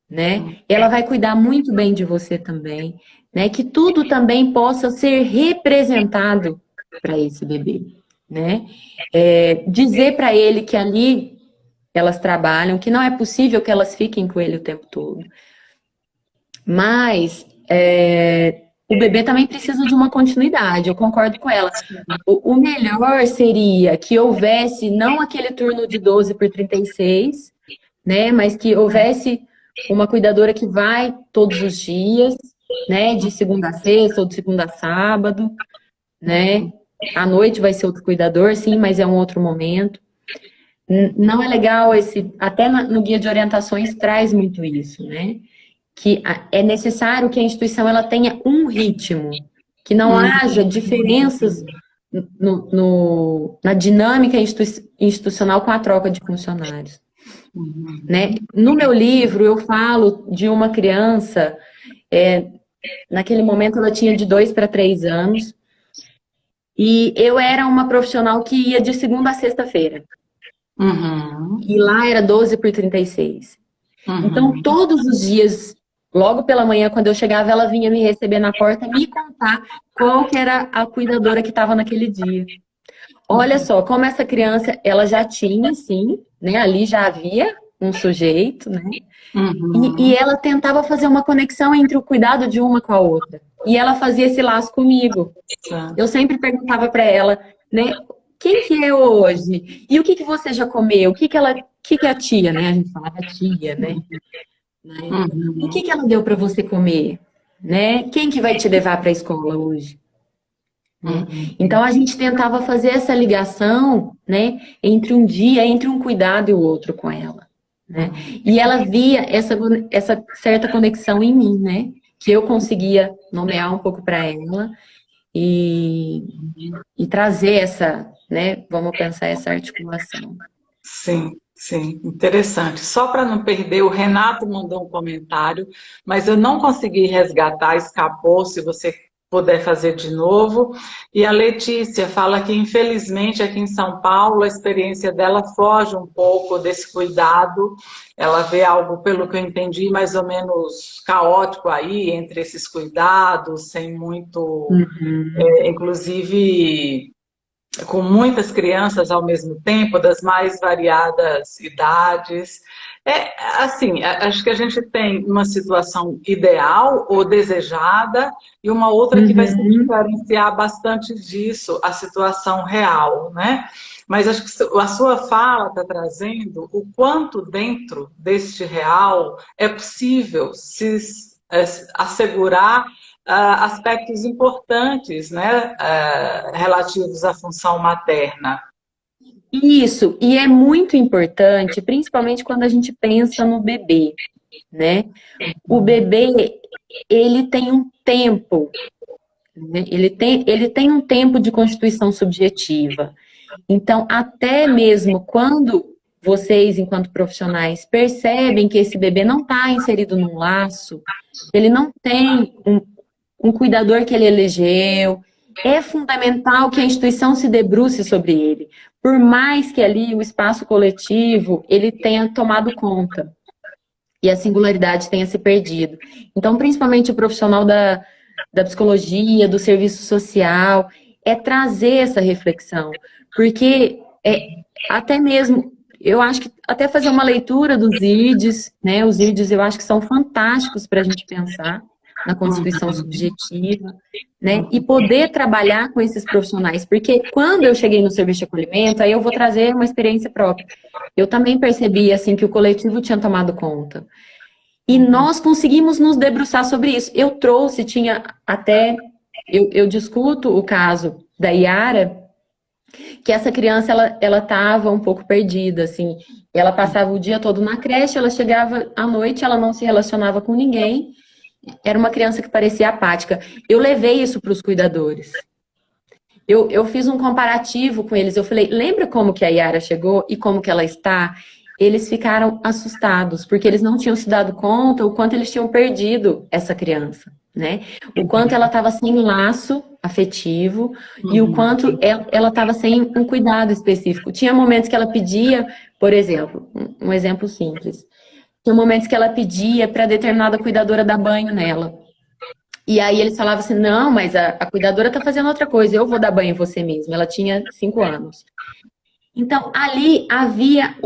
né? Ela vai cuidar muito bem de você também, né? Que tudo também possa ser representado para esse bebê, né? Dizer para ele que ali elas trabalham, que não é possível que elas fiquem com ele o tempo todo. Mas o bebê também precisa de uma continuidade, eu concordo com ela. O melhor seria que houvesse não aquele turno de 12 por 36, né? Mas que houvesse uma cuidadora que vai todos os dias, né? De segunda a sexta ou de segunda a sábado, né? À noite vai ser outro cuidador, sim, mas é um outro momento. Não é legal até no guia de orientações traz muito isso, né? Que é necessário que a instituição ela tenha um ritmo, que não haja diferenças na dinâmica institucional com a troca de funcionários. Né? No meu livro, eu falo de uma criança, naquele momento ela tinha de 2 para 3 anos, e eu era uma profissional que ia de segunda a sexta-feira. E lá era 12 por 36. Então, todos os dias, logo pela manhã, quando eu chegava, ela vinha me receber na porta, me contar qual que era a cuidadora que estava naquele dia. Olha só, como essa criança, ela já tinha, sim, né? Ali já havia um sujeito, né? E ela tentava fazer uma conexão entre o cuidado de uma com a outra. E ela fazia esse laço comigo. Eu sempre perguntava para ela, né? Quem que é hoje? E o que você já comeu? O que a tia, né? A gente falava tia, né? O que ela deu para você comer? Né? Quem que vai te levar para a escola hoje? Né? Então a gente tentava fazer essa ligação, né? Entre um cuidado e o outro com ela. Né? E ela via essa certa conexão em mim, né? Que eu conseguia nomear um pouco para ela e trazer essa, né? Vamos pensar essa articulação. Sim. Sim, interessante. Só para não perder, o Renato mandou um comentário, mas eu não consegui resgatar, escapou, se você puder fazer de novo. E a Letícia fala que, infelizmente, aqui em São Paulo, a experiência dela foge um pouco desse cuidado. Ela vê algo, pelo que eu entendi, mais ou menos caótico aí, entre esses cuidados, sem muito, Uhum. inclusive com muitas crianças ao mesmo tempo, das mais variadas idades. É, assim, acho que a gente tem uma situação ideal ou desejada e uma outra que vai se Uhum. diferenciar bastante disso, a situação real, né? Mas acho que a sua fala está trazendo o quanto dentro deste real é possível se assegurar aspectos importantes, né, relativos à função materna. Isso, e é muito importante, principalmente quando a gente pensa no bebê, né? O bebê, ele tem um tempo, né? Ele tem um tempo de constituição subjetiva. Então, até mesmo quando vocês, enquanto profissionais, percebem que esse bebê não está inserido num laço, ele não tem um cuidador que ele elegeu, é fundamental que a instituição se debruce sobre ele, por mais que ali o espaço coletivo ele tenha tomado conta e a singularidade tenha se perdido. Então, principalmente o profissional da psicologia, do serviço social, é trazer essa reflexão, porque até mesmo, eu acho que até fazer uma leitura dos IDs, né, os IDs eu acho que são fantásticos para a gente pensar na constituição subjetiva, né, e poder trabalhar com esses profissionais, porque quando eu cheguei no serviço de acolhimento, aí eu vou trazer uma experiência própria, eu também percebi, assim, que o coletivo tinha tomado conta, e nós conseguimos nos debruçar sobre isso. Eu trouxe, tinha até, eu discuto o caso da Yara, que essa criança, ela estava um pouco perdida, assim, ela passava o dia todo na creche, ela chegava à noite, ela não se relacionava com ninguém, era uma criança que parecia apática. Eu levei isso para os cuidadores. Eu fiz um comparativo com eles. Eu falei, lembra como que a Yara chegou e como que ela está? Eles ficaram assustados, porque eles não tinham se dado conta o quanto eles tinham perdido essa criança, né? O quanto ela estava sem laço afetivo e o quanto ela estava sem um cuidado específico. Tinha momentos que ela pedia, por exemplo, um exemplo simples. Tinha momentos que ela pedia para determinada cuidadora dar banho nela. E aí eles falavam assim, não, mas a cuidadora está fazendo outra coisa, eu vou dar banho em você mesmo. Ela tinha 5 anos. Então, ali havia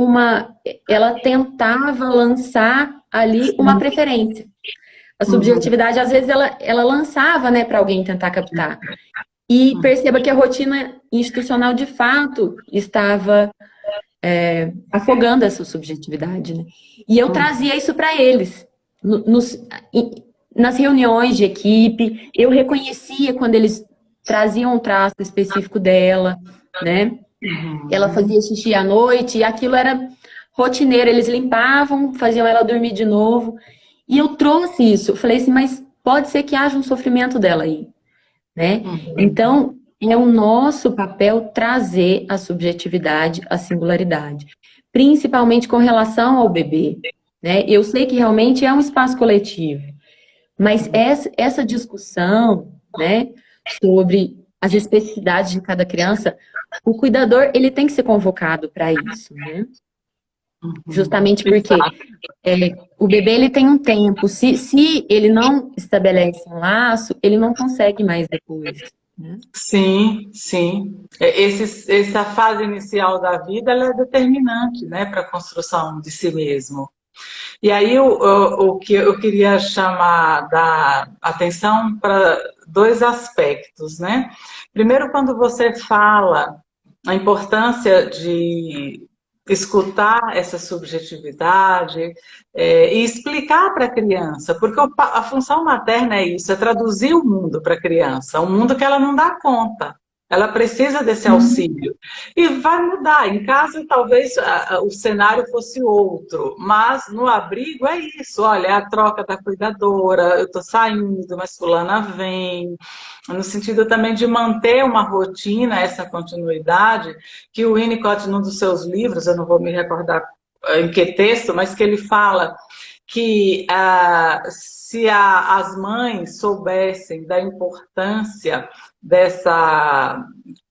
ela tentava lançar ali uma preferência. A subjetividade, às vezes, ela lançava, né, para alguém tentar captar. E perceba que a rotina institucional, de fato, estava afogando essa subjetividade, né? E eu trazia isso para eles. Nas reuniões de equipe, eu reconhecia quando eles traziam um traço específico dela, né? Ela fazia xixi à noite e aquilo era rotineiro. Eles limpavam, faziam ela dormir de novo. E eu trouxe isso. Eu falei assim, mas pode ser que haja um sofrimento dela aí, né? Então, é o nosso papel trazer a subjetividade, a singularidade. Principalmente com relação ao bebê, né? Eu sei que realmente é um espaço coletivo. Mas essa discussão, né, sobre as especificidades de cada criança, o cuidador, ele tem que ser convocado para isso, né? Justamente porque o bebê, ele tem um tempo. Se ele não estabelece um laço, ele não consegue mais depois, né? Sim, sim. Essa fase inicial da vida ela é determinante, né, para a construção de si mesmo. E aí o que eu queria chamar da atenção para dois aspectos, né? Primeiro, quando você fala a importância de escutar essa subjetividade e explicar para a criança, porque a função materna é isso, é traduzir o mundo para a criança, um mundo que ela não dá conta. Ela precisa desse auxílio. E vai mudar. Em casa, talvez o cenário fosse outro, mas no abrigo é isso. Olha, é a troca da cuidadora, eu estou saindo, mas fulana vem. No sentido também de manter uma rotina, essa continuidade, que o Winnicott, num dos seus livros, eu não vou me recordar em que texto, mas que ele fala que se as mães soubessem da importância dessa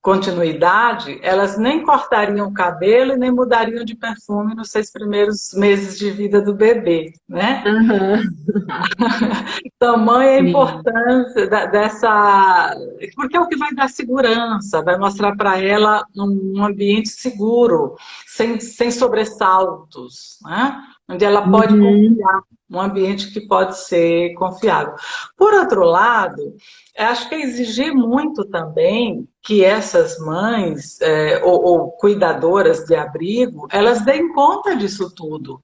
continuidade, elas nem cortariam o cabelo e nem mudariam de perfume nos 6 primeiros meses de vida do bebê, né? Aham, Tamanha a sim. importância dessa... Porque é o que vai dar segurança, vai mostrar para ela um ambiente seguro, sem sobressaltos, né? Onde ela pode Uhum. confiar, um ambiente que pode ser confiável. Por outro lado, acho que é exigir muito também que essas mães ou cuidadoras de abrigo, elas deem conta disso tudo.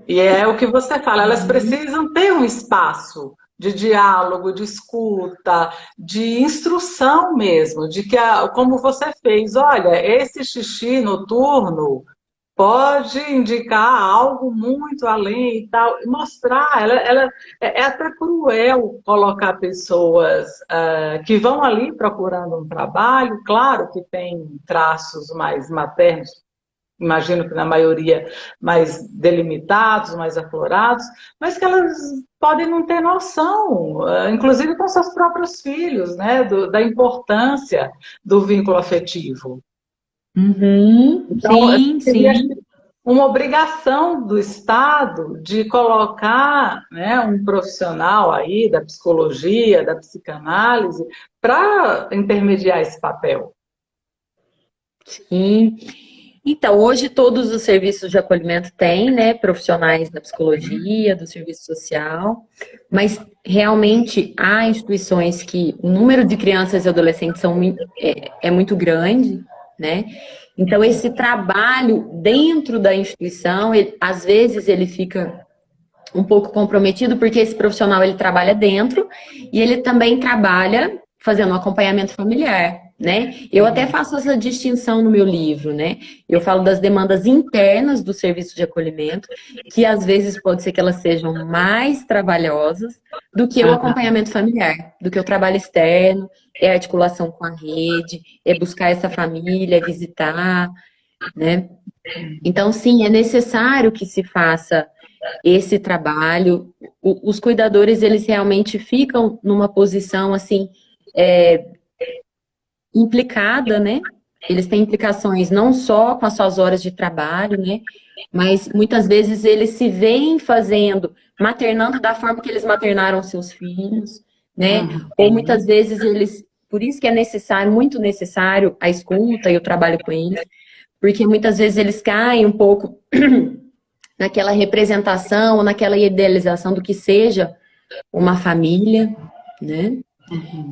E é o que você fala, elas Uhum. precisam ter um espaço de diálogo, de escuta, de instrução mesmo, de que, como você fez, olha, esse xixi noturno pode indicar algo muito além e tal, e mostrar, é até cruel colocar pessoas que vão ali procurando um trabalho, claro que tem traços mais maternos, imagino que na maioria mais delimitados, mais aflorados, mas que elas podem não ter noção, inclusive com seus próprios filhos, né, da importância do vínculo afetivo. Uhum. Então, Sim, seria sim. uma obrigação do Estado de colocar, né, um profissional aí da psicologia, da psicanálise, para intermediar esse papel. Sim. Então, hoje todos os serviços de acolhimento têm, né, profissionais da psicologia, do serviço social, mas realmente há instituições que o número de crianças e adolescentes é muito grande, né? Então, esse trabalho dentro da instituição, às vezes ele fica um pouco comprometido, porque esse profissional ele trabalha dentro e ele também trabalha fazendo um acompanhamento familiar, né? Eu até faço essa distinção no meu livro, né? Eu falo das demandas internas do serviço de acolhimento, que às vezes pode ser que elas sejam mais trabalhosas do que o Aham. acompanhamento familiar, do que o trabalho externo, é a articulação com a rede, é buscar essa família, é visitar, né? Então, sim, é necessário que se faça esse trabalho. Os cuidadores, eles realmente ficam numa posição, assim, é, implicada, né? Eles têm implicações não só com as suas horas de trabalho, né? Mas muitas vezes eles se veem fazendo, maternando da forma que eles maternaram seus filhos, né? Ou muitas Uhum. vezes eles, por isso que é necessário, muito necessário a escuta e o trabalho com eles, porque muitas vezes eles caem um pouco naquela representação, naquela idealização do que seja uma família, né?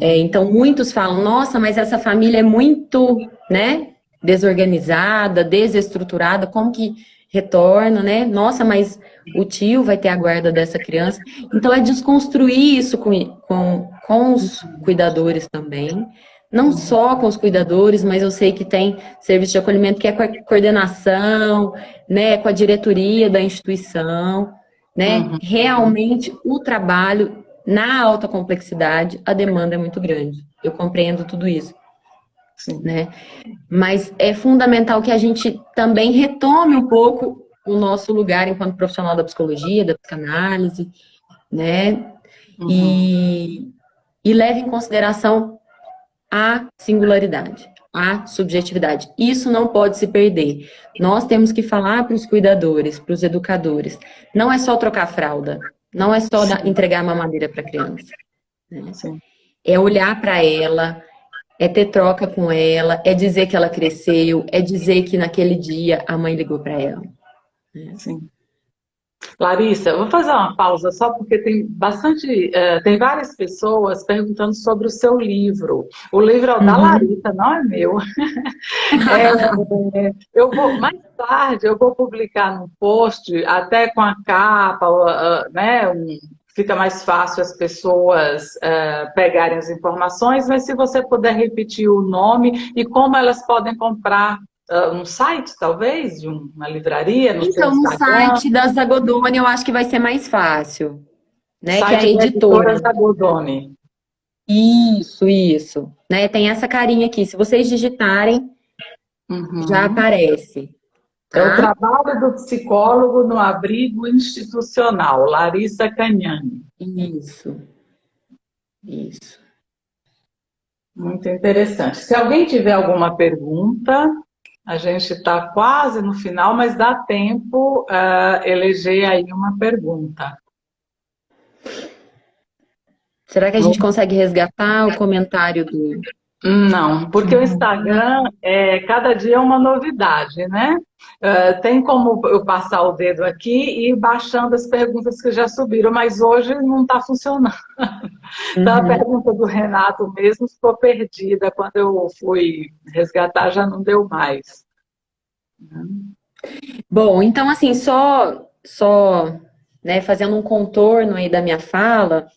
Então, muitos falam, nossa, mas essa família é muito, né, desorganizada, desestruturada, como que retorna, né? Nossa, mas o tio vai ter a guarda dessa criança. Então, é desconstruir isso com os cuidadores também. Não só com os cuidadores, mas eu sei que tem serviço de acolhimento que é com a coordenação, né, com a diretoria da instituição, né? Uhum. Realmente, o trabalho na alta complexidade, a demanda é muito grande. Eu compreendo tudo isso, Sim. né? Mas é fundamental que a gente também retome um pouco o nosso lugar enquanto profissional da psicologia, da psicanálise, né? Uhum. E, e leve em consideração a singularidade, a subjetividade. Isso não pode se perder. Nós temos que falar para os cuidadores, para os educadores. Não é só trocar fralda, não é só Sim. entregar mamadeira para a criança, né? Sim. É olhar para ela, é ter troca com ela, é dizer que ela cresceu, é dizer que naquele dia a mãe ligou para ela. Sim. Larissa, eu vou fazer uma pausa só porque tem bastante, tem várias pessoas perguntando sobre o seu livro. O livro é o da Uhum. Larissa, não é meu. É, eu vou mais tarde eu vou publicar no post, até com a capa, né? Fica mais fácil as pessoas pegarem as informações, mas se você puder repetir o nome e como elas podem comprar um site, talvez, de uma livraria, no seu Então, no Instagram. site da Zagodoni eu acho que vai ser mais fácil, né? Que é a Site da editora editora. Zagodoni. Isso, né? Tem essa carinha aqui. Se vocês digitarem, já Uhum. aparece, É o tá? trabalho do psicólogo no abrigo institucional, Larissa Cagnani. Isso, isso. Muito interessante. Se alguém tiver alguma pergunta, a gente está quase no final, mas dá tempo eleger aí uma pergunta. Será que a gente consegue resgatar o comentário do... Não, porque o Instagram, cada dia é uma novidade, né? Tem como eu passar o dedo aqui e ir baixando as perguntas que já subiram, mas hoje não está funcionando. Então, a Uhum. pergunta do Renato mesmo ficou perdida. Quando eu fui resgatar, já não deu mais. Bom, então assim, só, né, fazendo um contorno aí da minha fala,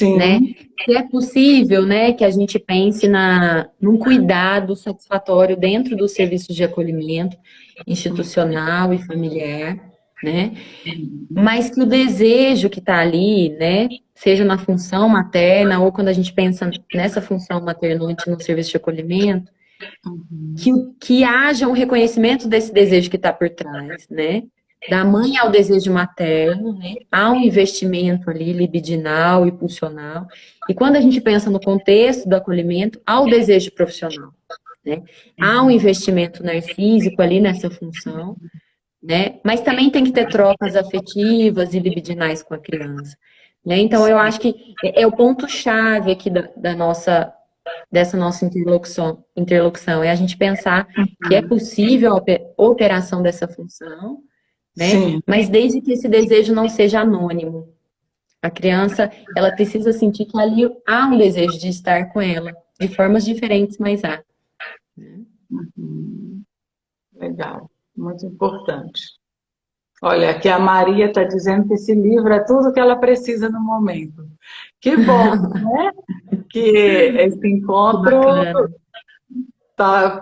né, Sim. se é possível, né, que a gente pense num cuidado satisfatório dentro dos serviços de acolhimento institucional e familiar, né, mas que o desejo que está ali, né, seja na função materna ou quando a gente pensa nessa função maternante no serviço de acolhimento, que haja um reconhecimento desse desejo que está por trás, né? Da mãe ao desejo materno, né? Há um investimento ali libidinal e pulsional. E quando a gente pensa no contexto do acolhimento, há o desejo profissional, né? Há um investimento narcísico ali nessa função, né? Mas também tem que ter trocas afetivas e libidinais com a criança, né? Então, eu acho que é o ponto-chave aqui dessa nossa interlocução, é a gente pensar que é possível a operação dessa função, né? Sim. Mas desde que esse desejo não seja anônimo. A criança, ela precisa sentir que ali há um desejo de estar com ela, de formas diferentes, mas há. Legal, muito importante. Olha, aqui a Maria está dizendo que esse livro é tudo que ela precisa no momento. Que bom, né? Que esse Que encontro bacana.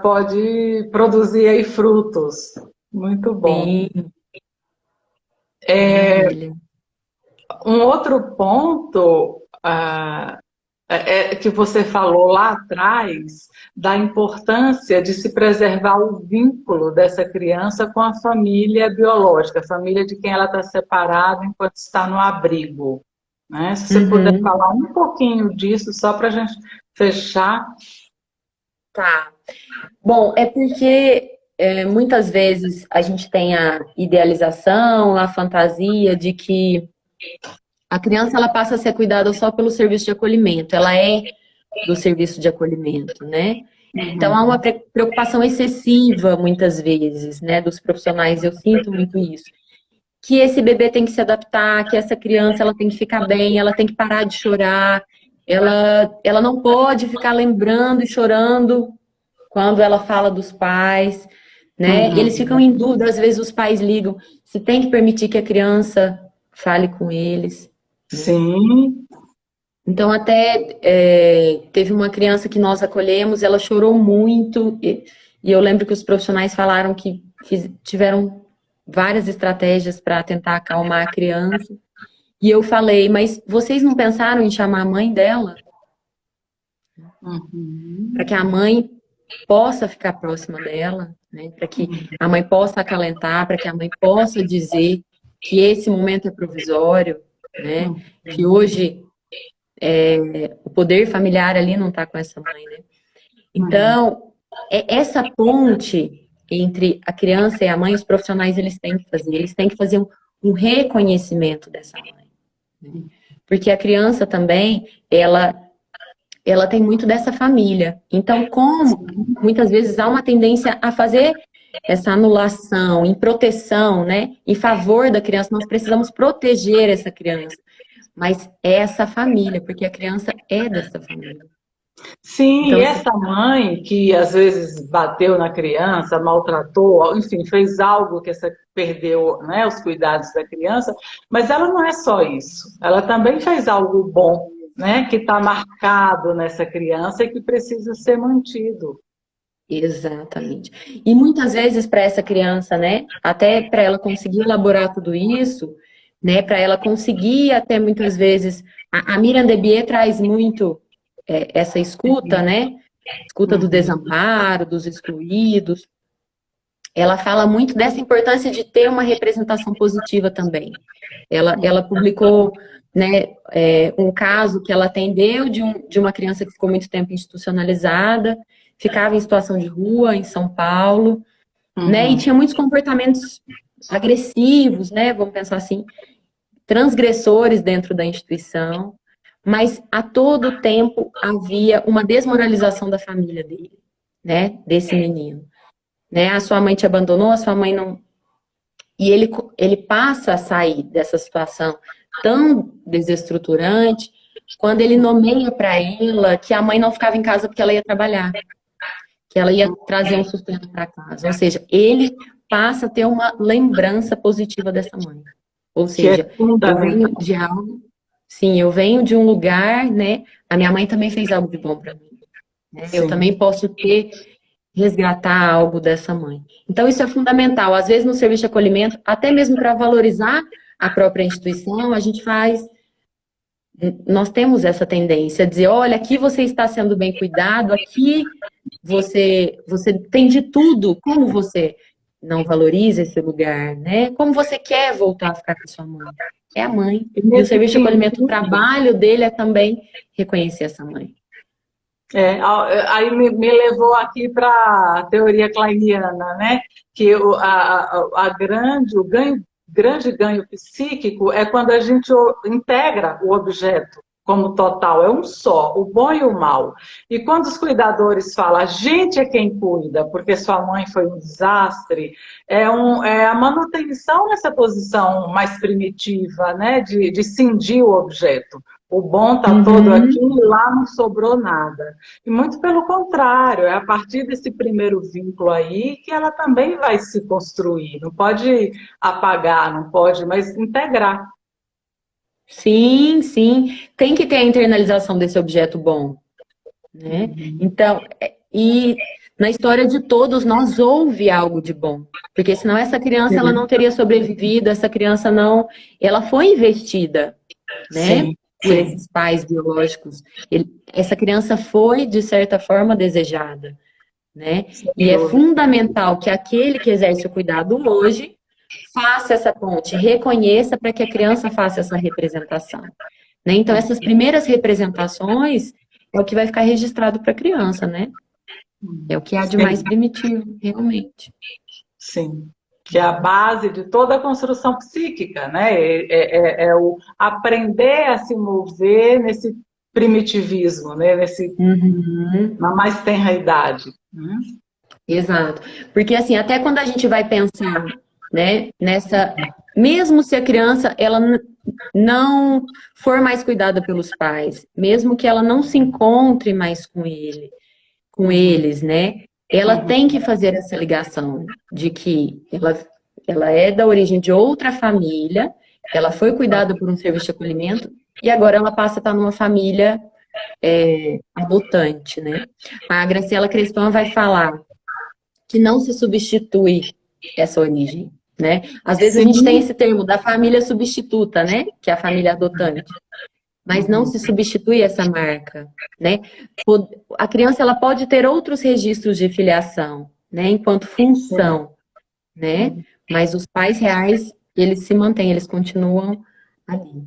pode produzir aí frutos. Muito bom. Sim, maravilha. Um outro ponto que você falou lá atrás da importância de se preservar o vínculo dessa criança com a família biológica, a família de quem ela está separada enquanto está no abrigo. Né? Se você puder Uhum. falar um pouquinho disso, só para a gente fechar. Tá. Bom, é porque muitas vezes a gente tem a idealização, a fantasia de que a criança ela passa a ser cuidada só pelo serviço de acolhimento, ela é do serviço de acolhimento, né? Então há uma preocupação excessiva muitas vezes, né, dos profissionais, eu sinto muito isso. Que esse bebê tem que se adaptar, que essa criança ela tem que ficar bem, ela tem que parar de chorar, ela não pode ficar lembrando e chorando quando ela fala dos pais, né? Eles ficam em dúvida, às vezes os pais ligam, se tem que permitir que a criança fale com eles, né? Sim. Então, até teve uma criança que nós acolhemos, ela chorou muito, e eu lembro que os profissionais falaram que tiveram várias estratégias para tentar acalmar a criança. E eu falei, mas vocês não pensaram em chamar a mãe dela? Para que a mãe possa ficar próxima dela, né? Para que a mãe possa acalentar, para que a mãe possa dizer que esse momento é provisório, né? Que hoje o poder familiar ali não está com essa mãe, né? Então, essa ponte entre a criança e a mãe, os profissionais eles têm que fazer um reconhecimento dessa mãe, né? Porque a criança também, ela tem muito dessa família. Então, como muitas vezes há uma tendência a fazer essa anulação em proteção, né, em favor da criança, nós precisamos proteger essa criança. Mas é essa família, porque a criança é dessa família. Sim, Então, e assim, essa mãe que às vezes bateu na criança, maltratou, enfim, fez algo que essa perdeu, né, os cuidados da criança, mas ela não é só isso. Ela também fez algo bom, né, que está marcado nessa criança e que precisa ser mantido. exatamente. E muitas vezes para essa criança, né, até para ela conseguir elaborar tudo isso, né, para ela conseguir até muitas vezes, a Miriam Debier traz muito essa escuta, né, escuta do desamparo, dos excluídos, ela fala muito dessa importância de ter uma representação positiva também. Ela publicou, né, um caso que ela atendeu de uma criança que ficou muito tempo institucionalizada, ficava em situação de rua em São Paulo, né, e tinha muitos comportamentos agressivos, né, vamos pensar assim, transgressores dentro da instituição, mas a todo tempo havia uma desmoralização da família dele, né, desse menino. Né, a sua mãe te abandonou, a sua mãe não... E ele passa a sair dessa situação tão desestruturante quando ele nomeia para ela que a mãe não ficava em casa porque ela ia trabalhar, que ela ia trazer um sustento para casa. Ou seja, ele passa a ter uma lembrança positiva dessa mãe. Ou seja, eu venho de algo... Sim, eu venho de um lugar, né? A minha mãe também fez algo de bom para mim. Né? Eu também posso resgatar algo dessa mãe. Então, isso é fundamental. Às vezes, no serviço de acolhimento, até mesmo para valorizar a própria instituição, a gente nós temos essa tendência a dizer, olha, aqui você está sendo bem cuidado, aqui você tem de tudo. Como você não valoriza esse lugar, né? Como você quer voltar a ficar com sua mãe? É a mãe. E o serviço de acolhimento, o trabalho dele é também reconhecer essa mãe. Aí me levou aqui para a teoria kleiniana, né? Que o grande ganho psíquico é quando a gente integra o objeto como total, é um só, o bom e o mal. E quando os falam, a gente é quem cuida, porque sua mãe foi um desastre, é a manutenção nessa posição mais primitiva, né? De cindir o objeto. O bom está todo aqui e lá não sobrou nada. E muito pelo contrário, é a partir desse primeiro vínculo aí que ela também vai se construir. Não pode apagar, não pode, mas integrar. Sim, sim. Tem que ter a internalização desse objeto bom. Né? Então, e na história de todos nós houve algo de bom. Porque senão essa criança ela não teria sobrevivido, essa criança não... Ela foi investida, né? Sim. Por esses pais biológicos. Essa criança foi, de certa forma, desejada, né? E é fundamental que aquele que exerce o cuidado hoje faça essa ponte, reconheça para que a criança faça essa representação. Né? Então, essas primeiras representações é o que vai ficar registrado para a criança, né? É o que há de mais primitivo, realmente. Sim. Que é a base de toda a construção psíquica, né? É o aprender a se mover nesse primitivismo, né? Na mais tenra idade. Exato. Porque, assim, até quando a gente vai pensar, né, mesmo se a criança, ela não for mais cuidada pelos pais, mesmo que ela não se encontre mais com eles, né? Ela tem que fazer essa ligação de que ela é da origem de outra família, ela foi cuidada por um serviço de acolhimento e agora ela passa a estar numa família adotante, né? A Graciela Crespin vai falar que não se substitui essa origem, né? Às vezes a gente tem esse termo da família substituta, né? Que é a família adotante. Mas não se substitui essa marca, né? A criança ela pode ter outros registros de filiação, né? Enquanto função, né? Mas os pais reais, eles se mantêm, eles continuam ali.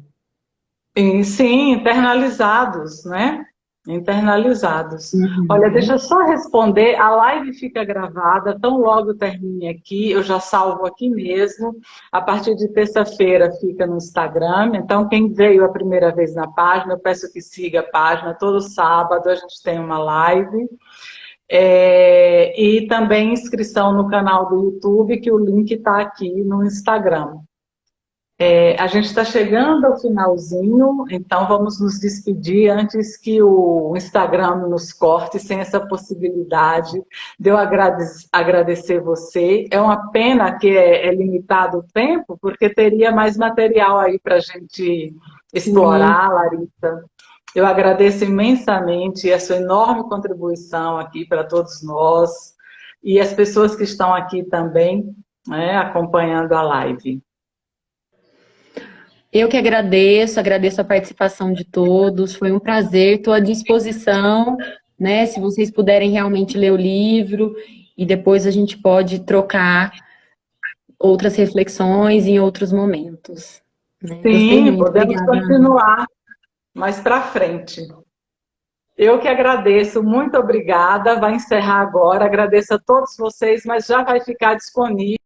E, sim, internalizados, né? Internalizados. Olha, deixa eu só responder, a live fica gravada, tão logo termine aqui, eu já salvo aqui mesmo, a partir de terça-feira fica no Instagram, então quem veio a primeira vez na página, eu peço que siga a página, todo sábado a gente tem uma live, e também inscrição no canal do YouTube, que o link está aqui no Instagram. A gente está chegando ao finalzinho, então vamos nos despedir antes que o Instagram nos corte, sem essa possibilidade de eu agradecer você. É uma pena que é limitado o tempo, porque teria mais material aí para a gente explorar, Larissa. Eu agradeço imensamente a sua enorme contribuição aqui para todos nós e as pessoas que estão aqui também, né, acompanhando a live. Eu que agradeço a participação de todos, foi um prazer, estou à disposição, né, se vocês puderem realmente ler o livro e depois a gente pode trocar outras reflexões em outros momentos. Né? Gostei Sim, muito, podemos obrigada, Ana. continuar mais para frente. Eu que agradeço, muito obrigada. Vai encerrar agora. Agradeço a todos vocês, mas já vai ficar disponível